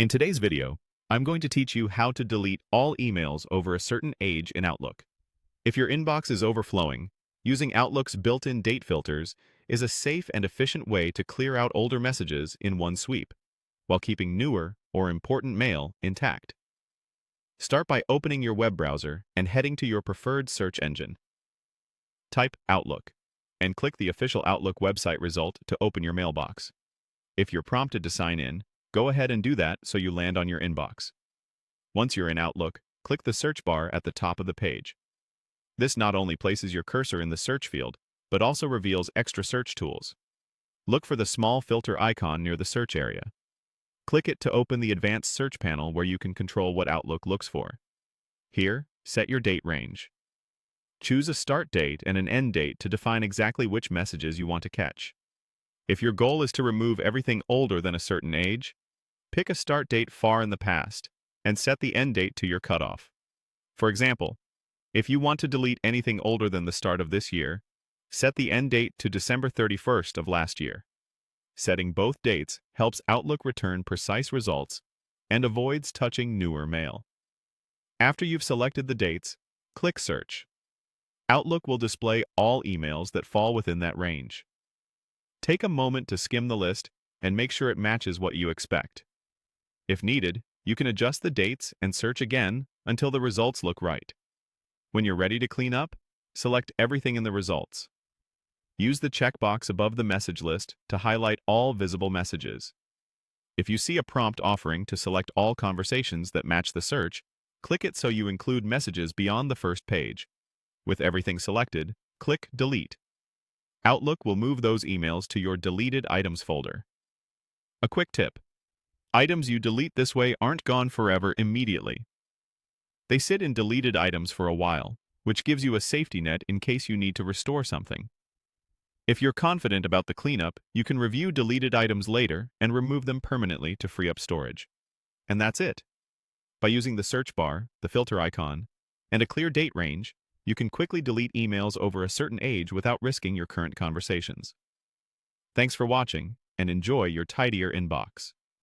In today's video, I'm going to teach you how to delete all emails over a certain age in Outlook. If your inbox is overflowing, using Outlook's built-in date filters is a safe and efficient way to clear out older messages in one sweep, while keeping newer or important mail intact. Start by opening your web browser and heading to your preferred search engine. Type Outlook, and click the official Outlook website result to open your mailbox. If you're prompted to sign in, go ahead and do that so you land on your inbox. Once you're in Outlook, click the search bar at the top of the page. This not only places your cursor in the search field, but also reveals extra search tools. Look for the small filter icon near the search area. Click it to open the advanced search panel where you can control what Outlook looks for. Here, set your date range. Choose a start date and an end date to define exactly which messages you want to catch. If your goal is to remove everything older than a certain age, pick a start date far in the past and set the end date to your cutoff. For example, if you want to delete anything older than the start of this year, set the end date to December 31st of last year. Setting both dates helps Outlook return precise results and avoids touching newer mail. After you've selected the dates, click Search. Outlook will display all emails that fall within that range. Take a moment to skim the list and make sure it matches what you expect. If needed, you can adjust the dates and search again until the results look right. When you're ready to clean up, select everything in the results. Use the checkbox above the message list to highlight all visible messages. If you see a prompt offering to select all conversations that match the search, click it so you include messages beyond the first page. With everything selected, click Delete. Outlook will move those emails to your Deleted Items folder. A quick tip: items you delete this way aren't gone forever immediately. They sit in deleted items for a while, which gives you a safety net in case you need to restore something. If you're confident about the cleanup, you can review deleted items later and remove them permanently to free up storage. And that's it. By using the search bar, the filter icon, and a clear date range, you can quickly delete emails over a certain age without risking your current conversations. Thanks for watching, and enjoy your tidier inbox.